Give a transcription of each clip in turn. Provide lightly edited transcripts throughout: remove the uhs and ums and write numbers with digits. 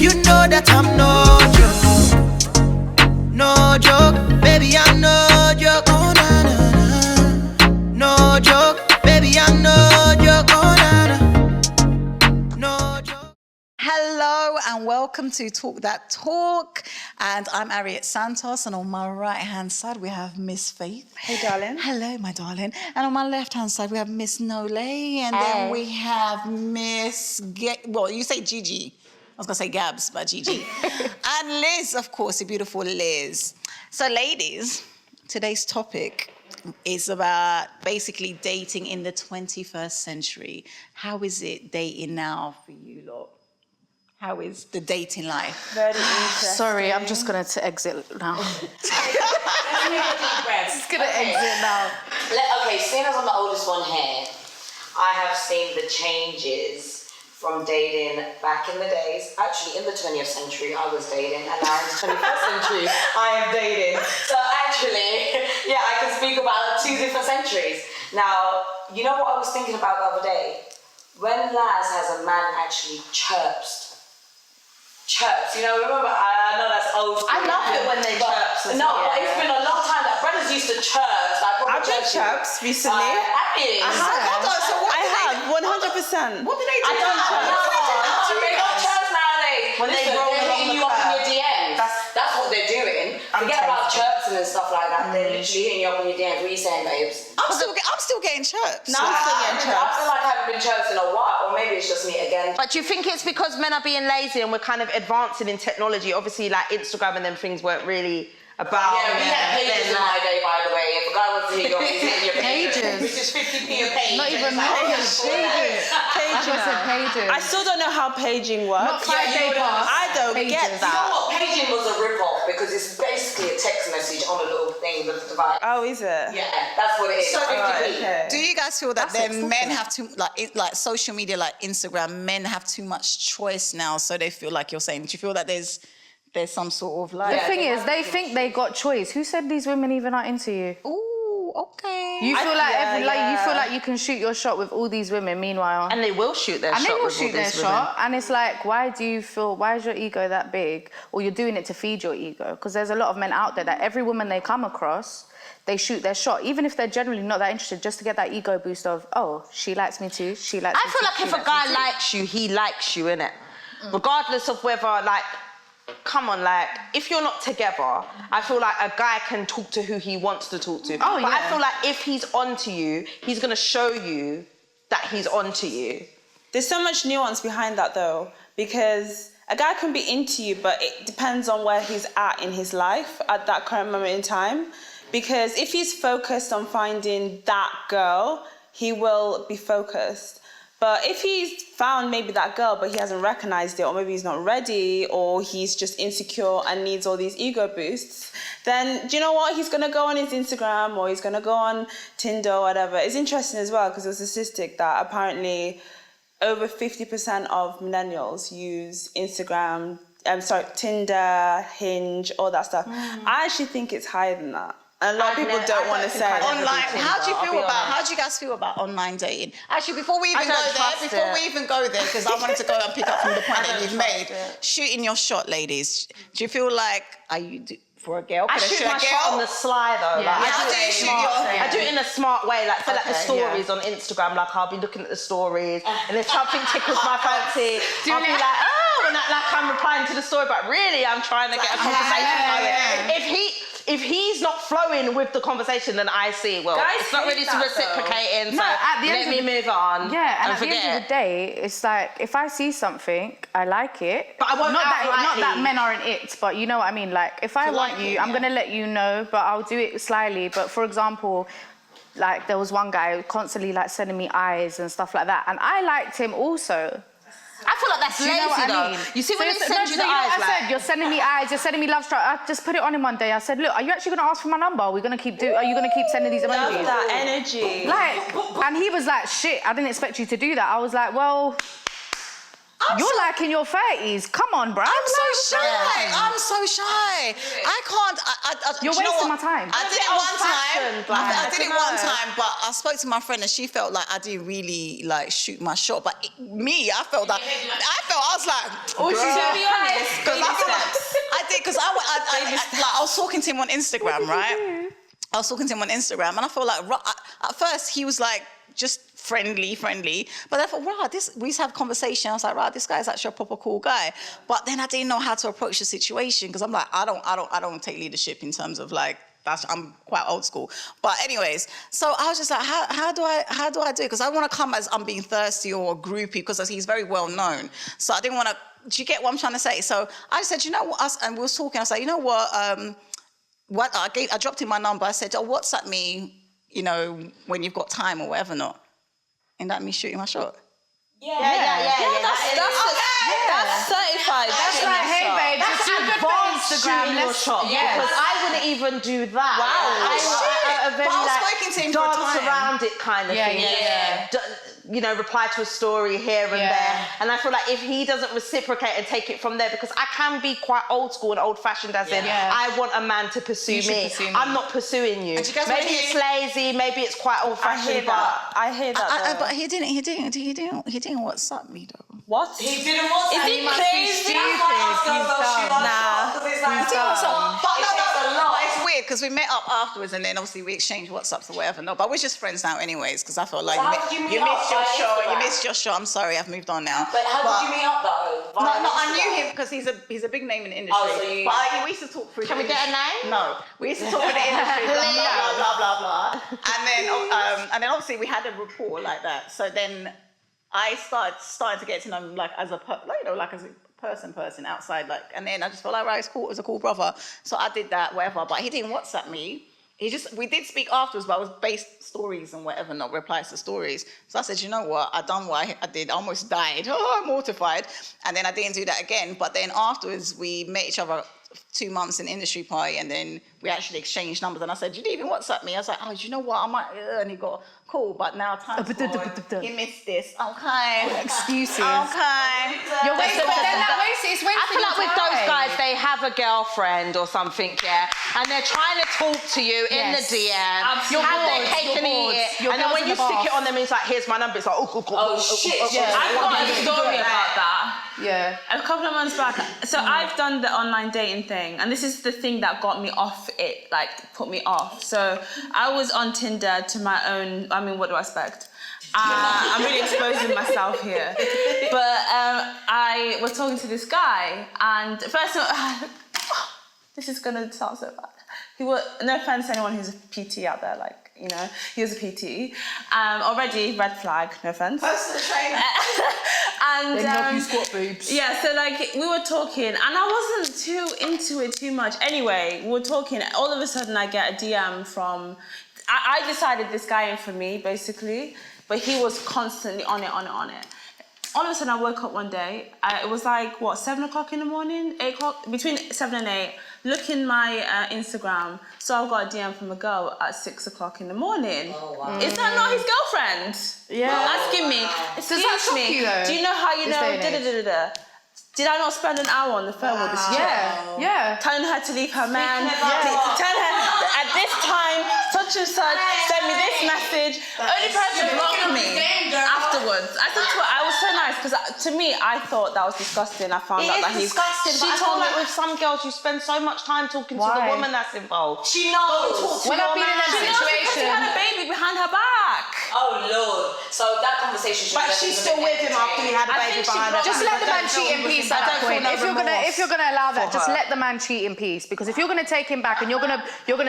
You know that I'm no joke. No joke, baby, I'm no joke. Oh, na, na, na. No joke, baby, I'm no joke. Oh, na, na. No joke. Hello and welcome to Talk That Talk. And I'm Ariette Santos, and on my right-hand side we have Miss Faith. Hey, darling. Hello, my darling. And on my left-hand side we have Miss Nole, and then we have Miss... well, you say Gigi. I was going to say Gabs, but Gigi. And Liz, of course, the beautiful Liz. So, ladies, today's topic is about basically dating in the 21st century. How is it dating now for you lot? How is the dating life? Very interesting. Sorry, I'm just going to exit now. Let's take a deep breath. Just going to exit now. Okay, seeing as I'm the oldest one here, I have seen the changes from dating back in the days. Actually, in the 20th century, I was dating, and now in the 21st century, I am dating. So actually, yeah, I can speak about two different centuries. Now, you know what I was thinking about the other day? When last has a man actually chirps, you know, remember, I know that's old school. I love it when they chirps. No, but it's been a long time that brothers used to chirp. Like, I've done chirps recently. I have, 100%. What do they do? I don't know. They got chirps nowadays. When they Listen, roll they're along hitting the you up in curb. your DMs. That's what they're doing. Forget about chirping and stuff like that. They're literally hitting you up in your DMs. What are you saying, babes? I'm still getting chirps. No, I'm still getting I chirps. feel like I haven't been chirped in a while, or maybe it's just me again. But do you think it's because men are being lazy and we're kind of advancing in technology? Obviously, like Instagram and them things weren't really about. Yeah, we had pages in my day, by the way. If a guy wants to hit you up, he's hitting your pages. Which is 50p a page. Not even pages. Pages. I still don't know how paging works. Not 5 day pass. I don't Pages. get You know that. what? Paging was a rip-off because it's basically a text message on a little thing with the device. Oh, is it? Yeah, that's what it is. So, 50p. Okay. do you guys feel that That's then men extortion. have too, like social media, like Instagram, men have too much choice now, so they feel like you're saying? Do you feel that there's some sort of like... The thing is, they think they got choice. Who said these women even are into you? Ooh, okay. You feel yeah. you feel like you can shoot your shot with all these women. Meanwhile, And they will shoot their and shot they will with all shoot their these women. shot, and it's like, why is your ego that big? Or you're doing it to feed your ego? Because there's a lot of men out there that every woman they come across, they shoot their shot, even if they're generally not that interested, just to get that ego boost of, oh, she likes me too, she likes I me feel too, like she if a likes guy me too. likes you, he likes you, innit? Regardless of whether, like, come on, like, if you're not together, I feel like a guy can talk to who he wants to talk to. Oh, but I yeah. feel like if he's onto you, he's gonna show you that he's onto you. There's so much nuance behind that, though, because a guy can be into you, but it depends on where he's at in his life at that current moment in time. Because if he's focused on finding that girl, he will be focused. But if he's found maybe that girl, but he hasn't recognized it, or maybe he's not ready, or he's just insecure and needs all these ego boosts, then do you know what? He's going to go on his Instagram, or he's going to go on Tinder or whatever. It's interesting as well, because there's a statistic that apparently over 50% of millennials use Instagram, Tinder, Hinge, all that stuff. I actually think it's higher than that. And a lot of people don't want to say. Online, how do you I'll feel be about? honest. How do you guys feel about online dating? Actually, before we even don't trust it. because I wanted to go and pick up from the point that you've made, shooting your shot, ladies. Do you feel like for a girl? I Can shoot shoot my a shot on girl? the sly though. Yeah. Like, How do you shoot your? I do it in a smart way, like for like the Okay, stories on Instagram. Like I'll be looking at the stories, and if something tickles my fancy, I'll be like, oh, and like I'm replying to the story, but really I'm trying to get a conversation going. If he's not flowing with the conversation, then I see, well, Guys it's not hate really that, though. reciprocating, No, so at the let end me of move on. Yeah, and at forget. the end of the day, it's like if I see something, I like it. But I won't not outrightly- that men aren't it, but you know what I mean. Like if I want you, I'm gonna let you know, but I'll do it slyly. But for example, like there was one guy constantly like sending me eyes and stuff like that, and I liked him also. I feel like that's Do you know lazy what I though. mean? You see when So they send you the know eyes, what I like... said? You're sending me eyes, you're sending me love strike. I just put it on him one day. I said, look, are you actually gonna ask for my number? Are you gonna keep sending these Love emojis? that energy. Like, and he was like, shit, I didn't expect you to do that. I was like, well, you're like in your 30s. Come on, bruh. I'm so shy. I'm so shy. I can't. You're do you know wasting what? my time. I did it one time. like, I did it one time, but I spoke to my friend and she felt like I didn't really like shoot my shot. But I felt that. I was like, To be honest, did, because I was talking to him on Instagram, right? I was talking to him on Instagram, and I felt like at first he was like just friendly, but I thought, we used to have conversation. I was like, this guy's actually a proper cool guy. But then I didn't know how to approach the situation, because I'm like, I don't take leadership in terms of like, I'm quite old school. But anyways, so I was just like, how do I do it? Because I want to come as I'm being thirsty or groupie, because he's very well known. So I didn't want to. Do you get what I'm trying to say? So I said, you know what? And we were talking. I was like, you know what? I dropped him my number. I said, WhatsApp me, when you've got time or whatever. Not. And that me shooting my shot. Yeah. That's certified. That's like, hey, babe, That's just advanced shooting your shot. Yes. Because I wouldn't even do that. Wow. I very, But I was speaking to him for a dance time. around it kind of thing. Reply to a story here and there. And I feel like if he doesn't reciprocate and take it from there, because I can be quite old school and old fashioned as in, I want a man to pursue me. I'm not pursuing you. Maybe it's lazy, maybe it's quite old fashioned, I hear that. But he didn't WhatsApp me though. What? He didn't want that. Is he crazy? But it's weird because we met up afterwards and then obviously we exchanged WhatsApps or whatever. No, but we're just friends now anyways, because I felt like you missed your show. You missed your show. I'm sorry, I've moved on now. But how did you meet up though? No, I knew him because he's a big name in the industry. Oh, so you... But we used to talk through. Can we get a name? No, we used to talk in the industry. blah. And then obviously we had a rapport like that. So then I started to get to know him like as a person outside, like, and then I just felt like, right, it's cool. It was a cool brother. So I did that, whatever. But he didn't WhatsApp me. We did speak afterwards, but it was based stories and whatever, not replies to stories. So I said, you know what? I done what I did. I almost died. Oh, I'm mortified. And then I didn't do that again. But then afterwards, we met each other 2 months in industry party, and then we actually exchanged numbers. And I said, you didn't even WhatsApp me. I was like, oh, do you know what? I might. And he got cool, but now time's gone. He missed this. Okay. Excuses. Okay. You're wasting. But then that it's wasting. I feel like with those guys, they have a girlfriend or something, and they're trying to talk to you in the DM. You're have bored, their cake and eat it, and then when you stick it on them, it's like, here's my number. It's like, oh shit. I've got a story about that. Yeah. A couple of months back. So I've done the online dating thing, and this is the thing that got me off it, like put me off. So I was on Tinder to my own. I mean, what do I expect? I'm really exposing myself here. But I was talking to this guy, and first of all, this is gonna sound so bad. He was, no offense to anyone who's a PT out there, like, he was a PT. Already, red flag, no offense. Personal trainer. And then help you squat boobs. Yeah, so like we were talking, and I wasn't too into it too much. Anyway, we were talking. All of a sudden, I get a DM from. I decided this guy in for me, basically, but he was constantly on it. All of a sudden, I woke up one day. It was like 7 o'clock in the morning, 8 o'clock, between 7 and 8. Look in my Instagram. So I've got a DM from a girl at 6 o'clock in the morning. Oh, wow. Is that not his girlfriend? Yeah. Asking me, excuse me, do you know how you know? Did I not spend an hour on the phone with this chick? Yeah. Telling her to leave her man. Tell her at this time, such and such, send me this message. Only person blocked me afterwards. I said to her, I was so nice, because to me, I thought that was disgusting. I found out that he's disgusting. She told me with some girls, you spend so much time talking to the woman that's involved. She knows. When I've been in that situation, she had a baby behind her back. Oh Lord. So that conversation. But she's still with him after he had a baby behind her. just let the man cheat in peace at that point. If you're gonna allow that, just let the man cheat in peace. Because if you're gonna take him back and you're gonna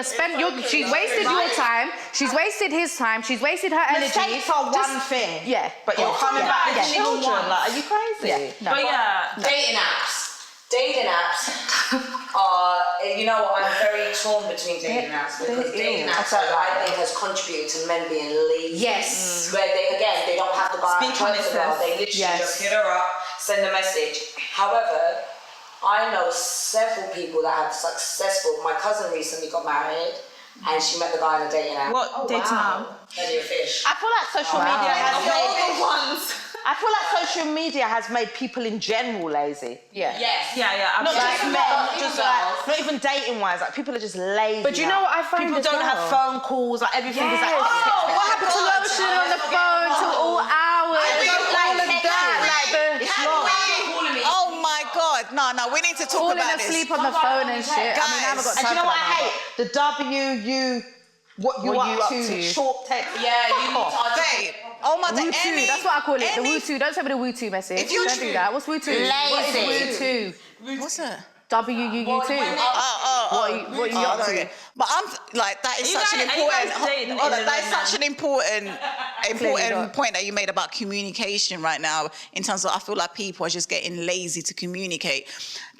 spend she's wasted your time, she's wasted his time, she's wasted her energy. Mistakes are one thing. Yeah. But you're coming back with children. Like, are you crazy? Yeah. No. But yeah. Dating apps are, I'm very torn between dating apps, because dating apps I think has contributed to men being lazy. Yes. Where they don't have to buy a girl, they literally just hit her up, send a message. However, I know several people that have my cousin recently got married, and she met the guy on a dating app. What dating app? Plenty of fish. I feel like social media has made I feel like social media has made people in general lazy. Yeah. Yes. Yeah, Not absolutely. just men, just like, not even dating wise. Like, people are just lazy. But you know what I find people as don't well? have phone calls. Like, everything is like, what happened to lotion on the phone till all hours? All of that, Oh my God. No, we need to talk Falling about asleep this. on the phone and shit. I mean, I haven't got And time you know for what that I now, hate? The what you up to, short text. Yeah, you need to Babe, oh my Woo God, too, that's what I call it. The any- woo too. Don't send me the woo too message. If you Don't do true- that. What's woo too? What is woo too? What's that? WUU too. What are you up to? okay. But I'm like, that is You such an guys- are you important. guys dating Oh, in the that is right such an important point that you made about communication right now. In terms of, I feel like people are just getting lazy to communicate,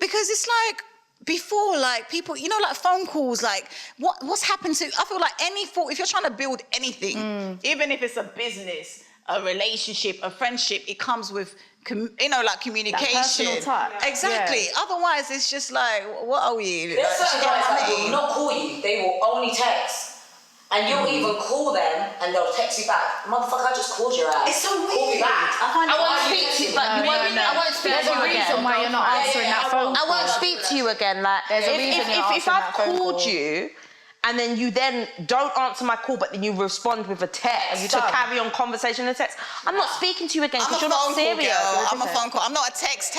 because it's like before, like people, you know, like phone calls, like what's happened to? I feel like if you're trying to build anything, even if it's a business, a relationship, a friendship, it comes with like communication. personal touch. Exactly. Yeah. Otherwise, it's just like, what are we? There's certain guys that will not call you. They will only text. And you'll even call them and they'll text you back. Motherfucker, I just called your ass. It's so Call me weird. back. I won't speak to you, but I won't speak There's to a you reason again. why you're not answering that phone I call. won't speak to you again. Like, There's a reason you're If answering I've that phone called call. you and then you then don't answer my call, but then you respond with a text to carry on conversation and text, I'm not speaking to you again I'm because a you're not phone call serious. girl. I'm a phone call. I'm not a text.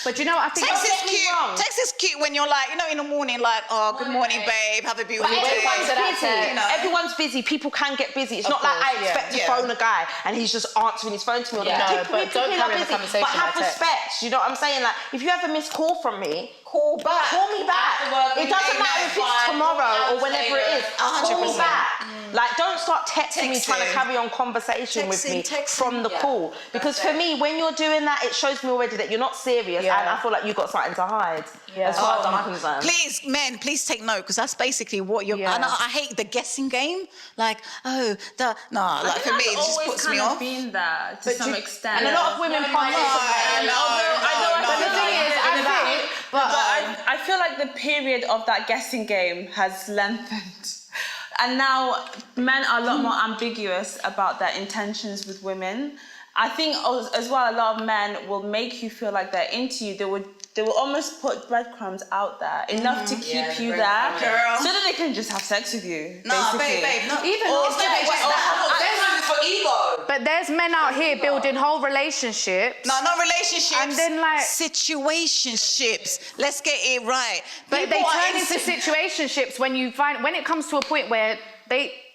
But you know what I think? Text Don't is get me cute. wrong. Text is cute when you're like, you know, in the morning, like, oh, good morning, babe. Have a beautiful day. Everyone's that busy. text. You know. Everyone's busy. People can get busy. It's Of not like I course, yeah. expect to Yeah. phone a guy and he's just answering his phone to me all the Yeah. time. No, but don't People are carry the busy. conversation But have by text. respect. You know what I'm saying? Like, if you have a missed call from me, Call back. call me back. After work, It doesn't matter if it's fine. tomorrow Call me or whenever it is. later. Call me 100%. back. Like, don't start texting me trying to Texting. carry on conversation with me Texting, from the yeah. call. Because for me, when you're doing that, it shows me already that you're not serious, Yeah. and I feel like you've got something to hide. Yeah. As far as I'm concerned. Please, men, please take note, because that's basically what you're. Yeah. And I hate the guessing game. Like, like for me, it just puts me off. Been there to some extent. And a lot of women participate. But the thing is, I think, But I feel like the period of that guessing game has lengthened. And now men are a lot more ambiguous about their intentions with women. I think as well, a lot of men will make you feel like they're into you. They will almost put breadcrumbs out there enough to keep you there, Girl. so that they can just have sex with you. Nah, basically. babe, no. even Or after they just For ego. but there's men out here building whole relationships. No, not relationships. And then, like- situationships. Let's get it right. But they People are turn into situationships when it comes to a point where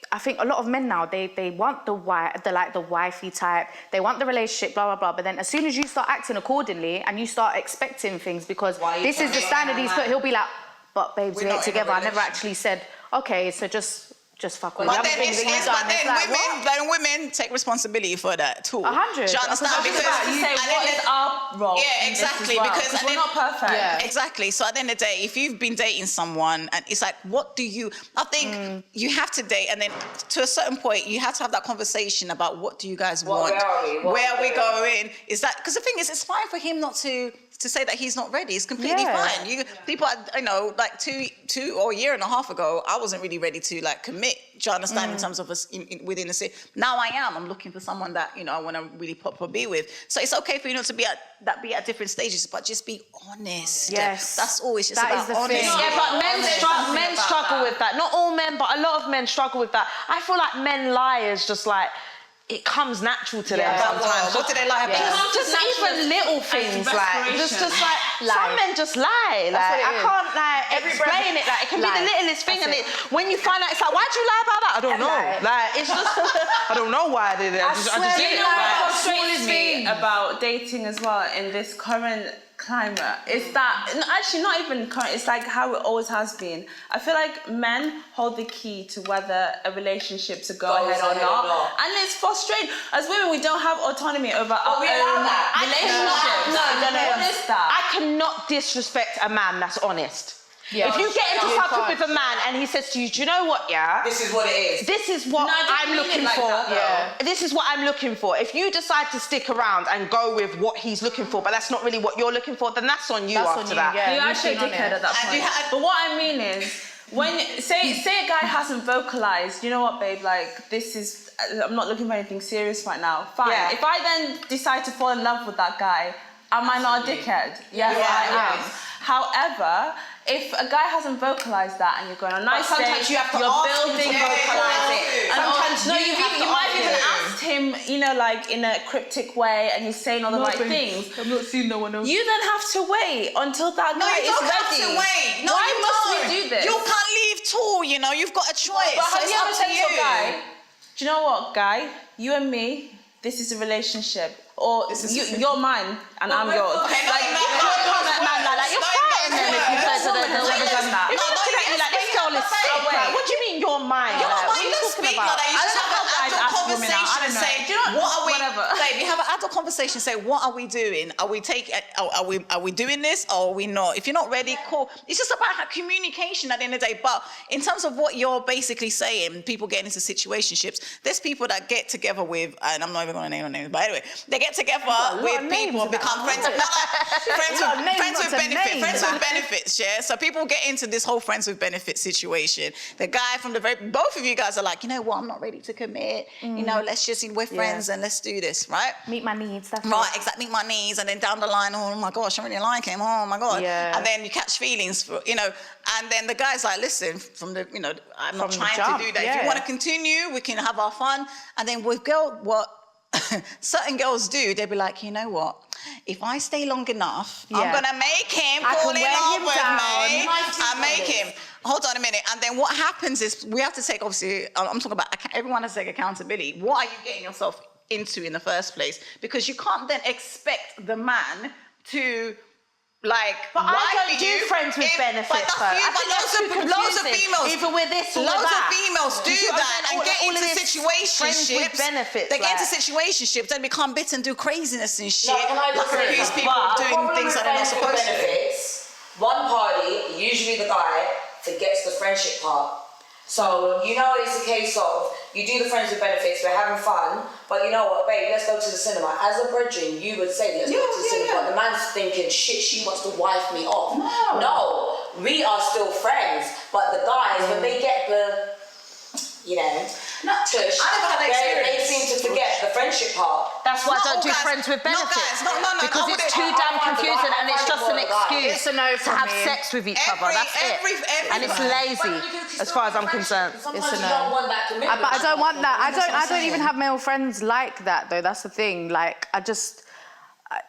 I think a lot of men now, they want the wifey type, they want the relationship, blah, blah, blah. But then as soon as you start acting accordingly and you start expecting things because Why are you this is the telling me standard I'm he's mad? put, he'll be like, but babes, We're we not ain't in a together. I never relationship. actually said, okay, so just fuck with But the other then, things that you've done. It's like, what? women take responsibility for that too. 100. Do you understand? I was Because about to say, at the what end is of- our role? Yeah, in this exactly, as well? because at we're the- not perfect. Yeah. Exactly. So at the end of the day, if you've been dating someone and it's like, I think you have to date, and then to a certain point, you have to have that conversation about what do you guys want? where are we? Where are we going? Is that, because the thing is, it's fine for him not to say that he's not ready. It's completely Yeah. fine. People, like two or a year and a half ago, I wasn't really ready to like commit. Do you understand? In terms of us within the city. Now I am. I'm looking for someone that I want to really proper be with. So it's okay for you not to be at different stages, but just be honest. Yes. That's always just That about is the honesty. thing. Yeah, but men struggle with that. Not all men, but a lot of men struggle with that. I feel like men lie is just like, it comes natural to them Yeah. sometimes. What do they lie about? Yeah. Just even little things like just like Lie. some men just lie. Like what it I is. can't like explain it. Like it can be Lie. the littlest thing, That's and it. when you find out, it's like, why'd you lie about that? I don't know. Lie. Like it's just I don't know why I did it. I just swear did You it. know Like, what frustrates smallest me thing. about dating as well in this current climate is that, actually not even current, it's like how it always has been. I feel like men hold the key to whether a relationship's a go ahead or not. And it's frustrating. As women, we don't have autonomy over our we allow own that. relationships. No. What is that? I cannot disrespect a man that's honest. Yeah. If you get into Yeah. something with a man and he says to you, do you know what, yeah? This is what it is. This is what No, I don't I'm mean it looking like for. that, though. Yeah. This is what I'm looking for. If you decide to stick around and go with what he's looking for, but that's not really what you're looking for, then that's on you That's after on you, that. yeah. You're you actually a seen on dickhead it. at that And point. you had- But what I mean is, when say a guy hasn't vocalized, you know what, babe, like I'm not looking for anything serious right now. Fine. Yeah. If I then decide to fall in love with that guy, Am I not a dickhead? Yes, I am. However, if a guy hasn't vocalized that and you're going on a nice sometimes date, you have to you're ask building him to vocalize it. And Sometimes no, you have to might ask even him. asked him, you know, like in a cryptic way, and he's saying all the right things. I've not seen no one else. You then have to wait until that guy you is don't have ready. to wait. No, Why you must don't. we do this? You can't leave tall, you know. You've got a choice. But so have it's you up ever to said to a you. guy, do you know what, guy? You and me, this is a relationship. Or you're mine and I'm yours. Okay, no, Like, no, you no, can't no, come at man no, like, you're no, fine no, then if you no, say to no, the girl no, ever done that. If you're looking at me like, this girl is sick. Like, what do you mean you're mine? You're Like, not what are you don't talking speak like about? that. You I just don't have know how an guys adult ask women out. I conversation and don't know. say, Do you know what are we? whatever. Babe, you have an adult conversation. Say, what are we doing? Are we Are we doing this or are we not? If you're not ready, cool. It's just about communication at the end of the day. But in terms of what you're basically saying, people getting into situationships. There's people that get together with, and I'm not even going to name no names, but anyway, they get together with people and become friends. Friends with benefits. Friends with benefits, yeah. So people get into this whole friends with benefits situation. The guy from both of you guys are like, you know what, I'm not ready to commit. You know, let's just, we're friends and let's do this, right? Meet my needs. That's Right, it. exactly. Meet my needs, and then down the line, oh my gosh, I really like him. Oh my god, Yeah. and then you catch feelings for, you know, and then the guy's like, listen, I'm not From the trying jump, to do that. If yeah. you want to continue, we can have our fun. And then with what certain girls do, they'll be like, you know what? If I stay long enough, I'm Yeah. gonna make him I fall can in wear love him with down. me. I make this. him. Hold on a minute. And then what happens is we have to take, obviously, I'm talking about everyone has to take accountability. What are you getting yourself into in the first place? Because you can't then expect the man to But I don't do friends with benefits, but though. I think that's too loads of confusing. females, Either we're this or we're loads that. of females do You see what I'm that saying? and get All of into this friends with situationships. benefits, They get into like- situationships and become bitter and do craziness and shit. No, can I just say accuse something? people of The doing problem things with that they're not friends with supposed to. benefits, one party, usually the guy, forgets the friendship part. So, you know, it's a case of, you do the friends with benefits, we're having fun, but you know what, babe, let's go to the cinema. As a brethren, you would say, let's go to the cinema, but the man's thinking, shit, she wants to wife me off. No, we are still friends, but the guys, when they get the, you know, tush, I never had that they experience. seem to forget the friendship part. That's why I Not don't all do guys. friends with Not benefits. guys. No, Because I it's wouldn't- too damn confusing and it's just an excuse It's a no to from have me. sex with each other. That's it. And it's lazy. As far as I'm concerned. Sometimes It's a you no. don't want that commitment. But I don't want that. I That's what I'm don't even saying. have male friends like that though. That's the thing. Like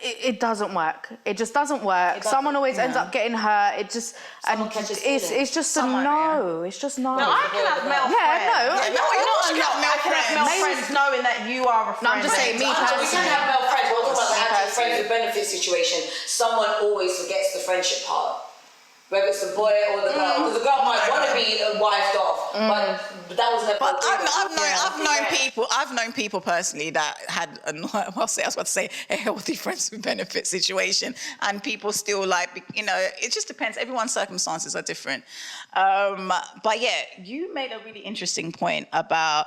it doesn't work. It just doesn't work. Someone always ends up getting hurt. It just Someone catches feelings. it's just a Someone, no. It's just no. No, I can have male yeah, friends. no. Yeah, no, you Not should a lot. have male I can have male friends. friends knowing that you are a friend. No, I'm just saying me We can personally. have male friends, but what about the actual friends with benefit situation? Someone always forgets the friendship part. Whether it's the boy or the girl. Because the girl might want to be wifed off, but that was never But agreed. I've known people personally that had I was about to say a healthy friends with benefit situation, and people still like, you know, it just depends. Everyone's circumstances are different. But yeah, you made a really interesting point about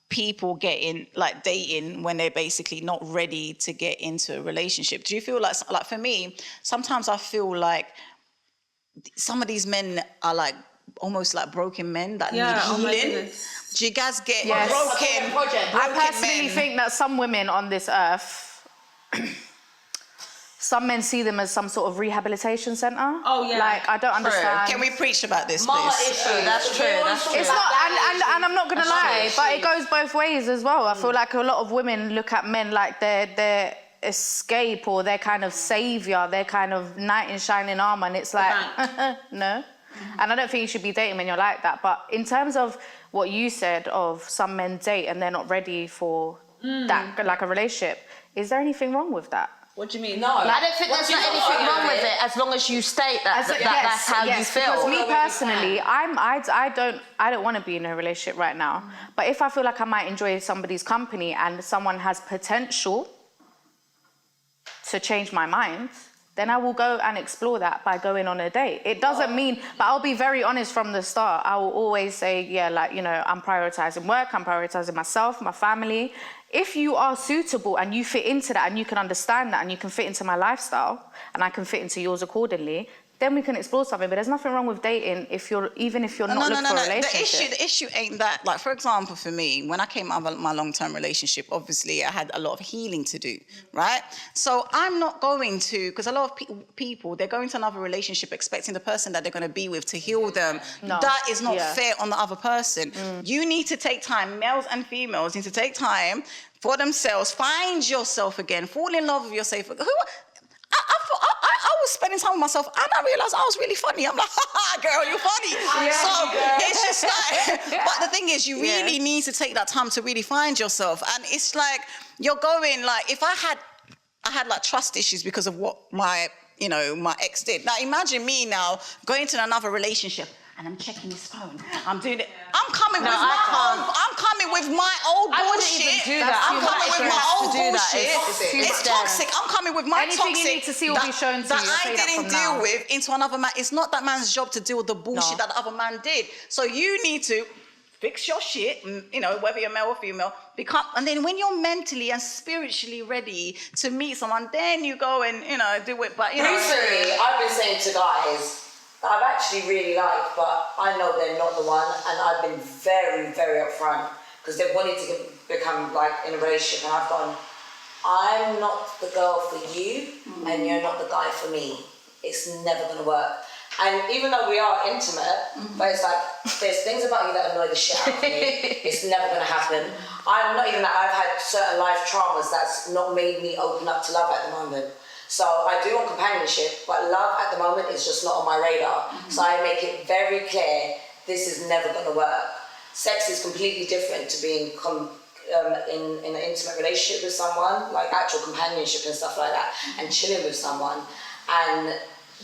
people getting like dating when they're basically not ready to get into a relationship. Do you feel like for me, sometimes I feel like some of these men are like almost like broken men that Yeah, need oh my healing. goodness. Do you guys get Yes. broken I personally men? think that some women on this earth, some men see them as some sort of rehabilitation centre. Oh, yeah. Like I don't understand. Can we preach about this, Mama please? issue, that's true. That's true. It's not, and I'm not gonna lie, but it goes both ways as well. I feel like a lot of women look at men like they're escape or their kind of savior, their kind of knight in shining armor, and it's like no. And I don't think you should be dating when you're like that. But in terms of what you said of some men date and they're not ready for that, like a relationship, is there anything wrong with that? What do you mean? No. I don't think there's anything wrong with it as long as you state that, that's how you feel. Because me personally, I don't want to be in a relationship right now. But if I feel like I might enjoy somebody's company and someone has potential to change my mind, then I will go and explore that by going on a date. It doesn't mean, but I'll be very honest from the start. I will always say, yeah, like, you know, I'm prioritizing work, I'm prioritizing myself, my family. If you are suitable and you fit into that and you can understand that and you can fit into my lifestyle and I can fit into yours accordingly, then we can explore something. But there's nothing wrong with dating if you're not looking for a relationship. The issue ain't that. Like, for example, for me, when I came out of my long-term relationship, obviously I had a lot of healing to do, right? So I'm not going to, because a lot of people, they're going to another relationship expecting the person that they're going to be with to heal them. No. That is not fair on the other person. You need to take time, males and females need to take time for themselves, find yourself again, fall in love with yourself. I was spending time with myself and I realized I was really funny. I'm like, ha, girl, you're funny. It's just like, but the thing is, you really need to take that time to really find yourself. And it's like, you're going, like, if I had like trust issues because of what my ex did. Now imagine me now going to another relationship and I'm checking his phone. I'm doing it. I'm coming with my own. I'm coming with my old bullshit. I wouldn't even do that. I'm coming with my old bullshit. It's toxic. I'm coming with my Anything toxic. you need to see will be shown to that you. I didn't deal with into another man. It's not that man's job to deal with the bullshit that the other man did. So you need to fix your shit, whether you're male or female, and then when you're mentally and spiritually ready to meet someone, then you go and, do it. But, recently, I've been saying to guys that I've actually really liked, but I know they're not the one, and I've been very, very upfront, because they wanted to become, like, in a relationship, and I've gone, I'm not the girl for you, and you're not the guy for me. It's never going to work. And even though we are intimate, but it's like, there's things about you that annoy the shit out of me. It's never going to happen. I'm not even that. I've had certain life traumas that's not made me open up to love at the moment. So I do want companionship, but love at the moment is just not on my radar. So I make it very clear, this is never going to work. Sex is completely different to being in an intimate relationship with someone, like actual companionship and stuff like that, and chilling with someone. And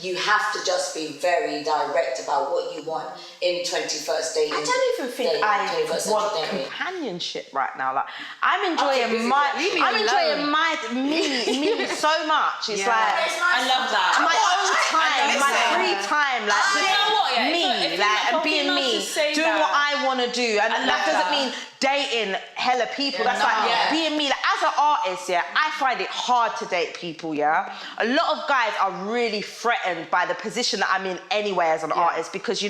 you have to just be very direct about what you want in 21st dating. I don't even think I want companionship right now. Like, I'm enjoying me so much. It's like, I love that. My own time, my free time, and being me, doing what I want to do, and that doesn't mean dating hella people. That's being me. Like, as an artist, I find it hard to date people. A lot of guys are really threatened by the position that I'm in anyway as an artist, because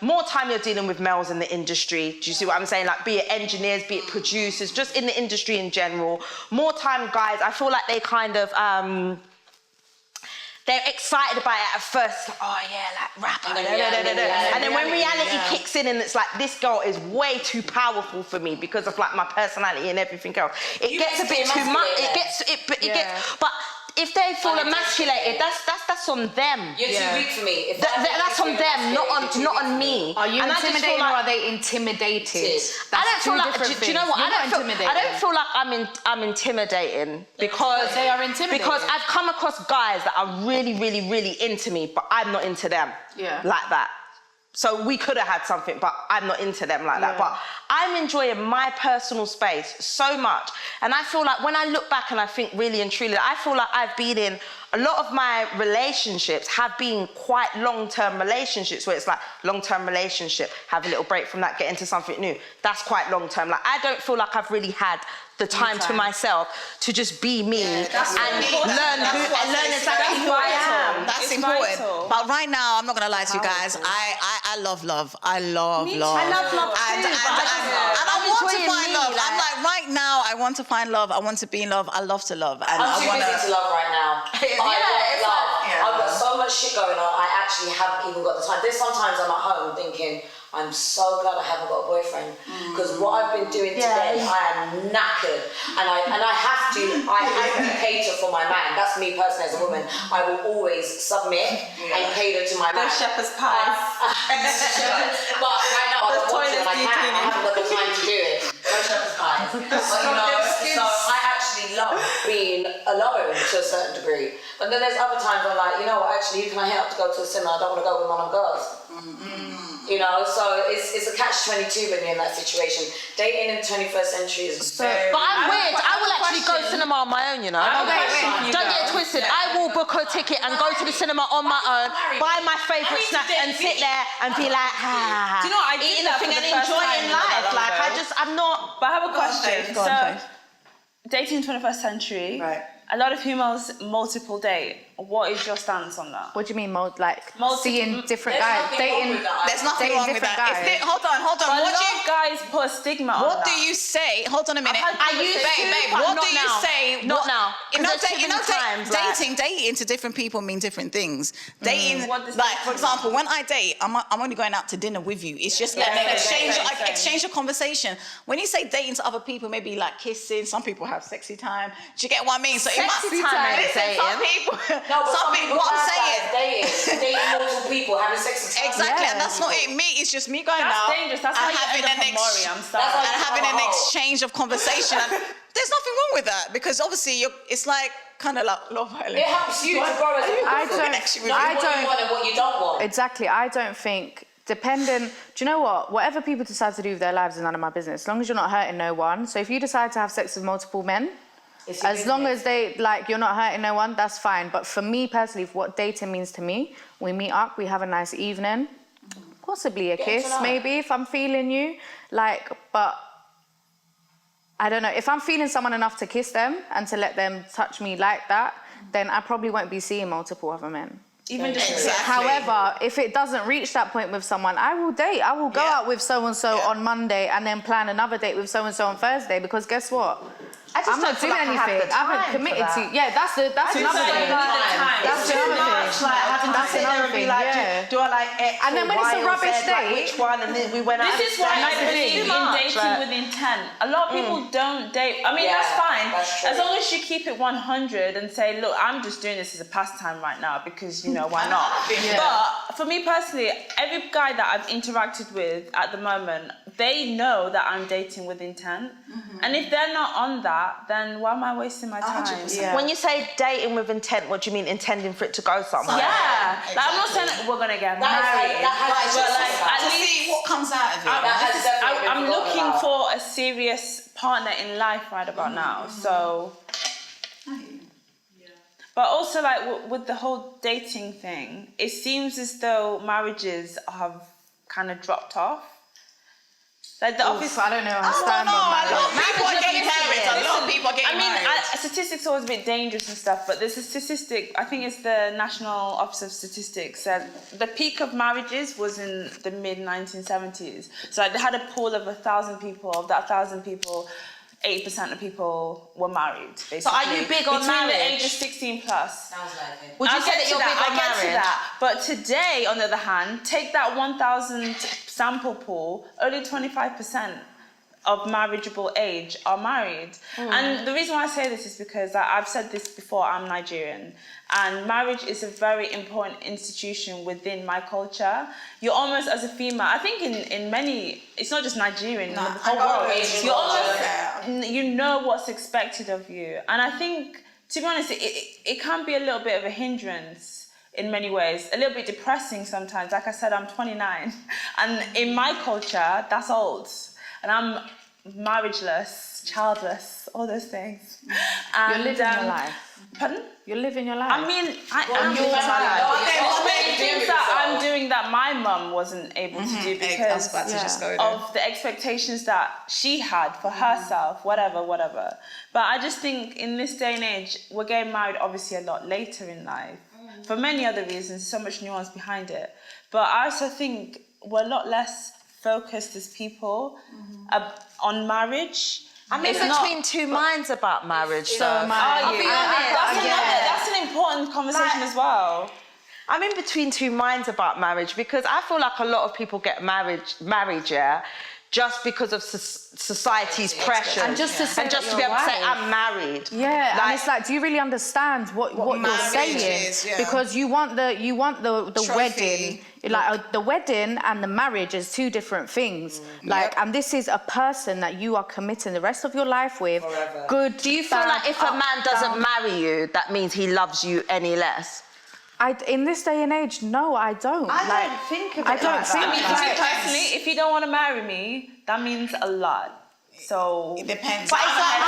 more time you're dealing with males in the industry. Do you see what I'm saying? Like, be it engineers, be it producers, just in the industry in general. More time guys, I feel like they kind of they're excited about it at first, rapper, and then when reality kicks in and it's like, this girl is way too powerful for me because of like my personality and everything else. It gets a bit too much. But if they feel emasculated, that's on them. You're too weak for me. That's on them, not on me. Are you intimidating or are they intimidated? I don't feel like. Do you know what? I don't feel like I'm intimidating because they are intimidated. Because I've come across guys that are really, really, really into me, but I'm not into them. Like that. So we could have had something, but I'm not into them like that. But I'm enjoying my personal space so much. And I feel like when I look back and I think really and truly, I feel like I've been in a lot of my relationships have been quite long-term relationships where it's like long-term relationship, have a little break from that, get into something new. That's quite long-term. Like, I don't feel like I've really had the time to myself to just be me and learn exactly who I am. That's important. Vital. But right now, I'm not gonna lie to you guys. I love love. I love love. I love love too. And I want to find love. I'm like, right now, I want to find love. I want to be in love. I love to love. And I'm too busy to love right now. I've got so much shit going on. I actually haven't even got the time. There's sometimes I'm at home thinking, I'm so glad I haven't got a boyfriend, because what I've been doing today, I am knackered, and I have to cater for my man. That's me personally as a woman. I will always submit and cater to my man. Those shepherd's pies. But right now I don't want to, and I haven't got the time to do it. No shepherd's pies. So I actually love being alone to a certain degree. But then there's other times where I'm like, actually, who can I hit up to go to the cinema? I don't want to go with one of them girls. So it's a catch-22 when you're in that situation. Dating in the 21st century is very... But I'm weird. I will actually go cinema on my own, Don't get it twisted. I will book a ticket and go to the cinema on my own, buy my favourite snack and sit there and be like, do you know what? eating a thing and enjoying life. Like, I'm not... But I have a question. So, dating in the 21st century, a lot of females multiple date. what is your stance on that? What do you mean, Multiple- seeing different There's guys, nothing wrong dating? with that. There's nothing Dating wrong with different that. guys. Hold on. A What lot do you? of guys put a stigma on What that. do you say? Hold on a minute. had I used to, Babe, but what not do you now. say? Not now. You know, Because there's too many times, like- dating to different people mean different things. Dating, What does like that for mean? example, when I date, I'm only going out to dinner with you. It's just like same, I same. exchange a conversation. When you say dating to other people, maybe like kissing. Some people have sexy time. Do you get what I mean? So Sexy time ain't listen, some dating. people. No, but some people. What I'm saying. dating multiple people, having sex with Exactly, Yeah. and that's not it. Me, it's just me going That's out dangerous. That's and how you having end up an on Maury. I'm sorry. That's how and you having an Oh. exchange of conversation. And there's nothing wrong with that because obviously it's like kind of like Love Island. It helps you to grow as a person. I don't- Connection with Know I what don't- you want and what you don't want. Exactly. I don't think, do you know what? Whatever people decide to do with their lives is none of my business, as long as you're not hurting no one. So if you decide to have sex with multiple men, It's your as long business. as you're not hurting no one, that's fine. But for me personally, for what dating means to me, we meet up, we have a nice evening, possibly a Get to kiss, know. maybe if I'm feeling you. But I don't know. If I'm feeling someone enough to kiss them and to let them touch me like that, then I probably won't be seeing multiple other men. Even just Exactly. However, if it doesn't reach that point with someone, I will date. I will go Yeah. out with so-and-so Yeah. on Monday and then plan another date with so-and-so on Thursday because guess what? I just I'm don't not feel doing like I have anything. the I haven't time committed for to. that. Yeah, that's another don't thing. need the time. That's It's too another much, thing. like having to That's sit there and another be thing, like, yeah. do I like X And then or when it's Y a or rubbish Z, like, date- which one? And then we went out. This is why I believe in much, dating like- with intent. A lot of people don't date. I mean, Yeah, that's fine. that's true. As long as you keep it 100 and say, look, I'm just doing this as a pastime right now because, why not? But for me personally, every guy that I've interacted with at the moment, they know that I'm dating with intent. And if they're not on that, then why am I wasting my time? 100%. Yeah. When you say dating with intent, what do you mean? Intending for it to go somewhere? Yeah. Like, I'm not Exactly. saying that we're going to get That is married. like- that has But to just be like, something. at to least- see what comes out of it. That has definitely been I'm forgotten looking about. for a serious partner in life right about now. So, but also like with the whole dating thing, it seems as though marriages have kind of dropped off. Like the obvious. I don't know. I I don't stand know. on A my lot of people are getting married. A lot of people are getting I mean, married. statistics are always a bit dangerous and stuff, but there's a statistic, I think it's the National Office of Statistics, said the peak of marriages was in the mid-1970s. So like, they had a pool of 1,000 people. Of that 1,000 people, 80% of people were married, basically. So are you big on Between the marriage? ages 16 plus. Sounds like it. Would you I'll say get that to you're big on I'll get to marriage? that. But today, on the other hand, take that 1,000 sample pool, only 25% of marriageable age are married. And the reason why I say this is because I've said this before, I'm Nigerian. And marriage is a very important institution within my culture. You're almost, as a female, I think in many, it's not just Nigerian, Nah, in the whole I know world, it is you're culture, almost, you know what's expected of you. And I think, to be honest, it can be a little bit of a hindrance in many ways, a little bit depressing sometimes. Like I said, I'm 29, and in my culture, that's old. And I'm marriageless, childless, all those things. And, You're living your life. Pardon? You're living your life. I mean, I'm living doing my life. There's many Yeah. things that I'm doing that my mum wasn't able to do I was because about to just go there. of the expectations that she had for herself, whatever. But I just think in this day and age, we're getting married obviously a lot later in life. For many other reasons, so much nuance behind it. But I also think we're a lot less focused as people on marriage. I'm in It's not- between two minds about marriage, So though. am I. Are I'll you? be honest. That's an important conversation as well. I'm in between two minds about marriage because I feel like a lot of people get married, yeah, just because of society's pressure. And just to say and that just to be you're able to say, right. I'm married. Yeah, and it's like, do you really understand what you're marriage saying? is, yeah. Because you want the Trophy. wedding, like the wedding and the marriage is two different things. Like, Yep. and this is a person that you are committing the rest of your life with. Forever. Good. Do you feel bad, like if a up, man doesn't down. marry you, that means he loves you any less? In this day and age, no, I don't. I don't think of it I don't like think that. I mean, like- for me personally, if you don't want to marry me, that means a lot. So It depends. But it's like,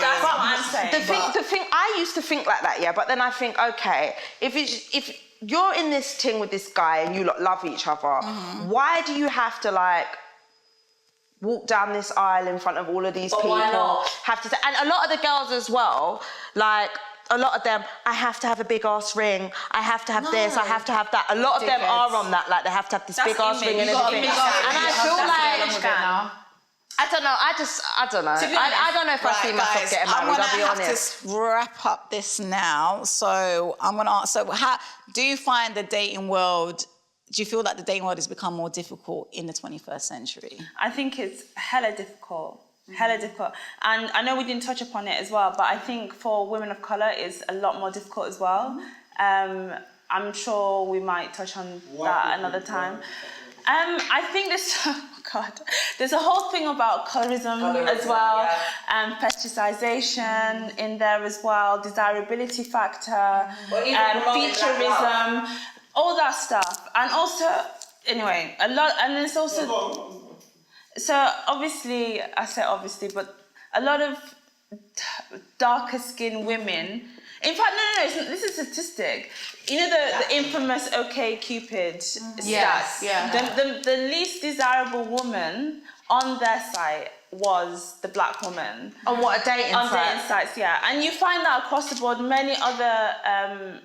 that's what I'm saying. the thing, I used to think like that, yeah. But then I think, okay, if you're in this thing with this guy and you lot love each other, why do you have to like walk down this aisle in front of all of these But people? why not? Have to, and a lot of the girls as well, like. a lot of them, I have to have a big ass ring, I have to have this, I have to have that. A lot of them are on that, like they have to have this That's big ass image. ring and You got everything. image. And I feel like, I don't know, I don't know. I don't know if I see myself guys, getting married, I'll be I'm honest. gonna have to wrap up this now. So I'm gonna ask, so how do you find the dating world, do you feel like the dating world has become more difficult in the 21st century? I think it's hella difficult. Hella difficult. And I know we didn't touch upon it as well, but I think for women of colour it's a lot more difficult as well. I'm sure we might touch on that another time. I think there's a whole thing about colorism as well, fetishization in there as well, desirability factor, featureism, all that stuff. And also, anyway, a lot, and there's also, so obviously, I say obviously, but a lot of darker skinned women, in fact, no, this is a statistic. You know the infamous OkCupid stats? Yes, yeah. The least desirable woman on their site was the black woman. On what, a dating On site? dating sites, yeah. And you find that across the board, many other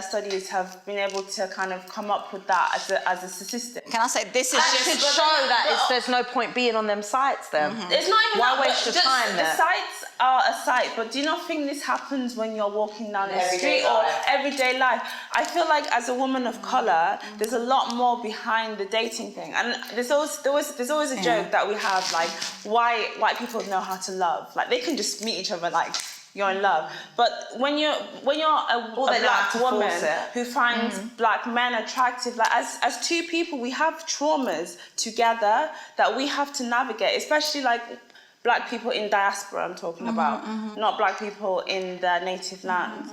studies have been able to kind of come up with that as a statistic. Can I say this is That should just show that there's no point being on them sites then. It's not even Why that, waste but your just time the there? sites are a site, but do you not think this happens when you're walking down the Everyday street or life. everyday life? I feel like as a woman of colour, there's a lot more behind the dating thing. And there's always a joke that we have, like, why white people know how to love. Like, they can just meet each other, like, you're in love. But when you're a they like black to woman force it. who finds black men attractive, like as two people, we have traumas together that we have to navigate, especially like black people in diaspora I'm talking about, not black people in their native land.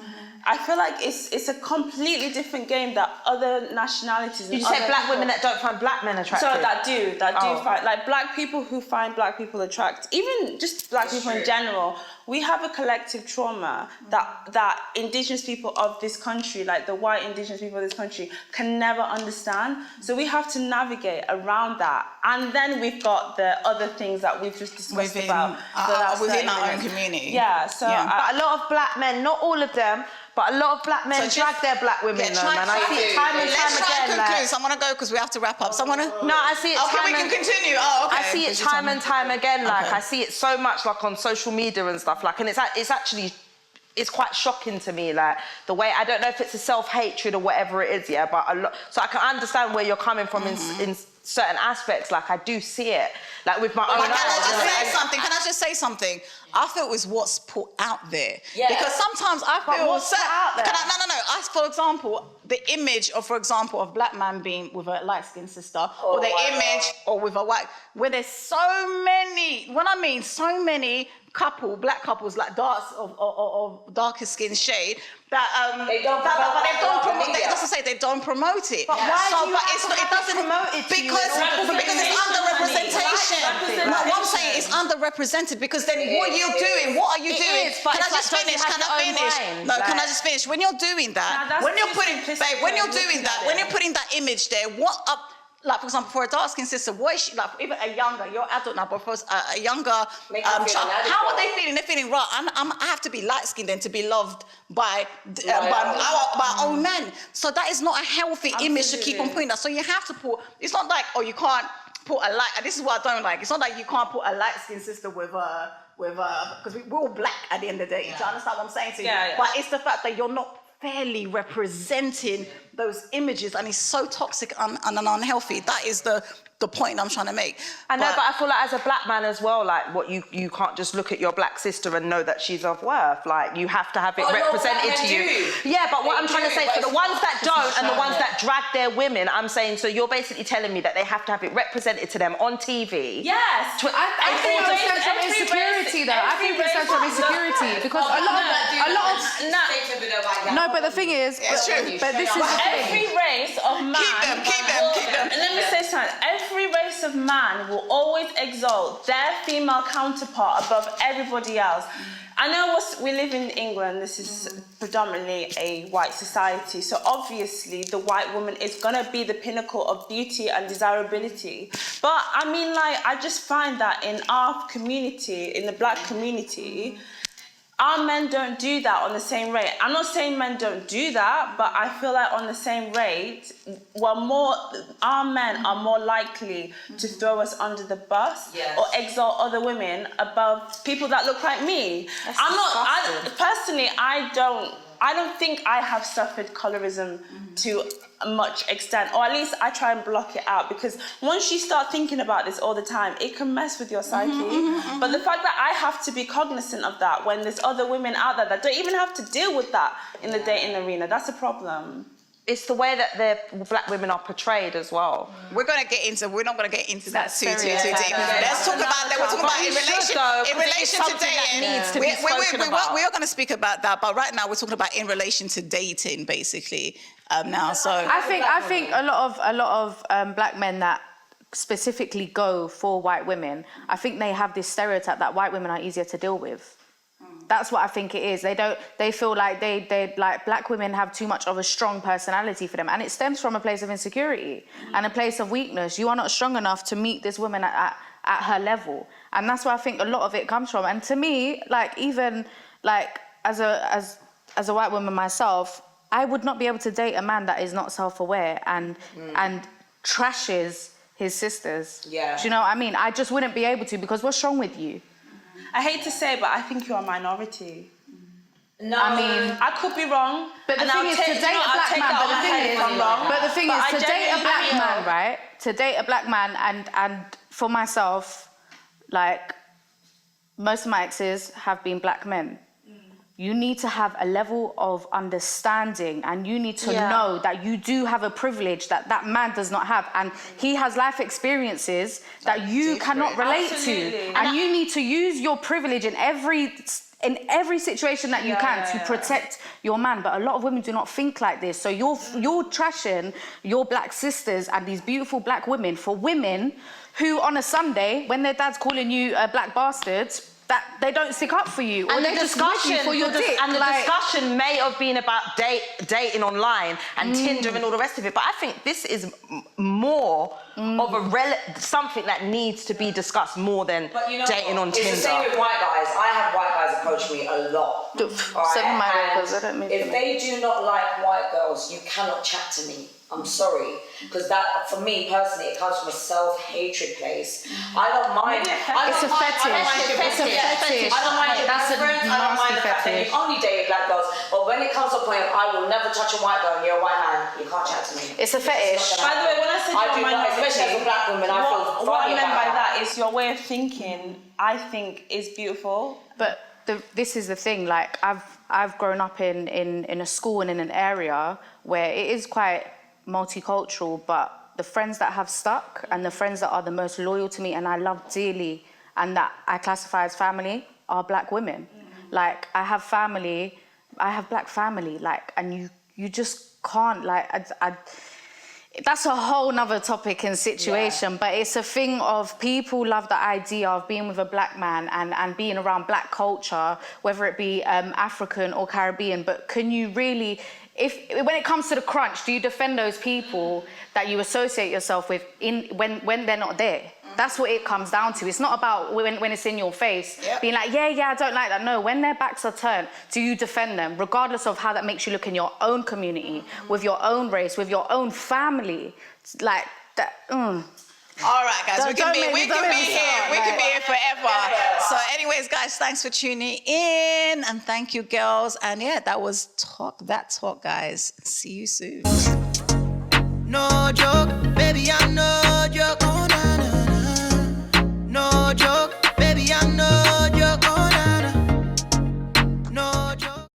I feel like it's a completely different game that other nationalities. You say black women that don't find black men attractive? So that do find, like, black people who find black people attractive, even just black people in general. We have a collective trauma that indigenous people of this country, like the white indigenous people of this country, can never understand. So we have to navigate around that. And then we've got the other things that we've just discussed within about. within our own community. Yeah, so But a lot of black men, not all of them, but a lot of black men So drag just- their black women though, man. I see it time and Let's time try again. and Like, conclude. So I want to go because we have to wrap up. So I want to. no, I see it Okay, time we can and continue. Oh, okay. I see it Because you're time and time again. Like, Okay. I see it so much, like on social media and stuff. Like, and it's actually, it's quite shocking to me. Like the way, I don't know if it's a self-hatred or whatever it is. Yeah, but a lot. So I can understand where you're coming from in certain aspects. Like I do see it. Like with my own But can I eyes. just and, say like, something? Can I just say something? I feel it was what's put out there. Yeah. Because sometimes I feel... what's put out there? No. For example, the image of, for example, of black man being with a light-skinned sister, or the image, or with a white... Where there's so many... When I mean so many black couples, like of darker skin shade, that They don't but promote they that don't on promote. media. It doesn't say they don't promote it. But why do you but have to it have it doesn't promoted to you because in order because it's underrepresentation. No, what I'm saying is underrepresented because then what you're doing, what are you It doing? is, but Can I it's just like, don't finish? you Can have I your own finish? brain? No, can I Like- just finish? When you're doing Nah, that, that's when you're too putting, simplistic babe, when way you're of looking doing that, at when it. you're putting that image there, what up? Like, for example, for a dark-skinned sister, what is she, like, even a younger, you're adult now, but for a younger Make her feel child, inadequate. how are they feeling? They're feeling, right, I have to be light-skinned then to be loved by our own men. So that is not a healthy image to keep on putting that. So you have to put, it's not like, oh, you can't put a light, and this is what I don't like. It's not like you can't put a light-skinned sister with because we're all black at the end of the day. Do you understand what I'm saying to you? Yeah. But it's the fact that you're not fairly representing those images, and it's so toxic and unhealthy. That is the point I'm trying to make. I know, but I feel like as a black man as well, like what you can't just look at your black sister and know that she's of worth. Like you have to have it But a lot of represented black to men you. do. Yeah, but what They I'm trying to do, say but for the it's ones not- that it's not don't and the shown ones there. that drag their women, I'm saying, so you're basically telling me that they have to have it represented to them on TV. Yes. I think it stems from insecurity, though. I think it stems from insecurity because a lot of no, but the thing is, it's true. But this is the thing. Every race of man. Keep them. And let me say something. Every race of man will always exalt their female counterpart above everybody else. I know we live in England. This is predominantly a white society, so obviously the white woman is gonna be the pinnacle of beauty and desirability. But I mean, like, I just find that in our community, in the black community, our men don't do that on the same rate. I'm not saying men don't do that, but I feel like on the same rate, our men are more likely to throw us under the bus or exalt other women above people that look like me. Personally, I don't think I have suffered colorism to much extent, or at least I try and block it out, because once you start thinking about this all the time, it can mess with your psyche. But the fact that I have to be cognizant of that when there's other women out there that don't even have to deal with that in the dating arena, that's a problem. It's the way that black women are portrayed as well. We're not going to get into that too deep. Let's talk about that. We're talking about in relation to dating. We are going to speak about that, but right now we're talking about in relation to dating, basically. Now, so I think a lot of black men that specifically go for white women, I think they have this stereotype that white women are easier to deal with. That's what I think it is. They feel like they like black women have too much of a strong personality for them, and it stems from a place of insecurity and a place of weakness. You are not strong enough to meet this woman at her level, and that's where I think a lot of it comes from. And to me, like even like as a white woman myself, I would not be able to date a man that is not self-aware and trashes his sisters. Yeah. Do you know what I mean? I just wouldn't be able to, because what's wrong with you? I hate to say it, but I think you're a minority. No, I mean, I could be wrong. But the thing is, to date a black man, but the thing is, to date a black man, right? To date a black man, and for myself, like, most of my exes have been black men. You need to have a level of understanding, and you need to know that you do have a privilege that that man does not have, and he has life experiences that you cannot relate to, and you need to use your privilege in every situation that you can to protect your man. But a lot of women do not think like this, so you're trashing your black sisters and these beautiful black women for women who on a Sunday, when their dad's calling you a black bastard, that they don't stick up for you, or they just wish you for your dick. And the discussion may have been about dating online and Tinder and all the rest of it, but I think this is more of something that needs to be discussed more than dating on Tinder. It's the same with white guys. I have white guys approach me a lot. If they do not like white girls, you cannot chat to me. I'm sorry, because that, for me personally, it comes from a self-hatred place. I don't mind. It's a fetish. I don't mind your preference. I don't mind the fact that you only date black girls. But when it comes to a point, I will never touch a white girl, and you're a white man. You can't chat to me. It's a fetish. By the way, when I said you're a minority, especially as a black woman, I feel what I meant by that is your way of thinking, I think, is beautiful. But this is the thing. Like I've grown up in a school and in an area where it is quite multicultural, but the friends that have stuck and the friends that are the most loyal to me and I love dearly and that I classify as family are black women. Like I have black family, like, and you just can't, like, that's a whole nother topic and situation, but it's a thing of people love the idea of being with a black man and being around black culture, whether it be African or Caribbean, but can you really, when it comes to the crunch, do you defend those people that you associate yourself with when they're not there? That's what it comes down to. It's not about when it's in your face, being like, yeah, I don't like that. No, when their backs are turned, do you defend them, regardless of how that makes you look in your own community, with your own race, with your own family, like that. All right, guys, we can be here forever. So anyways, guys, thanks for tuning in, and thank you, girls. And yeah, that was Talk That Talk, guys. See you soon. No joke.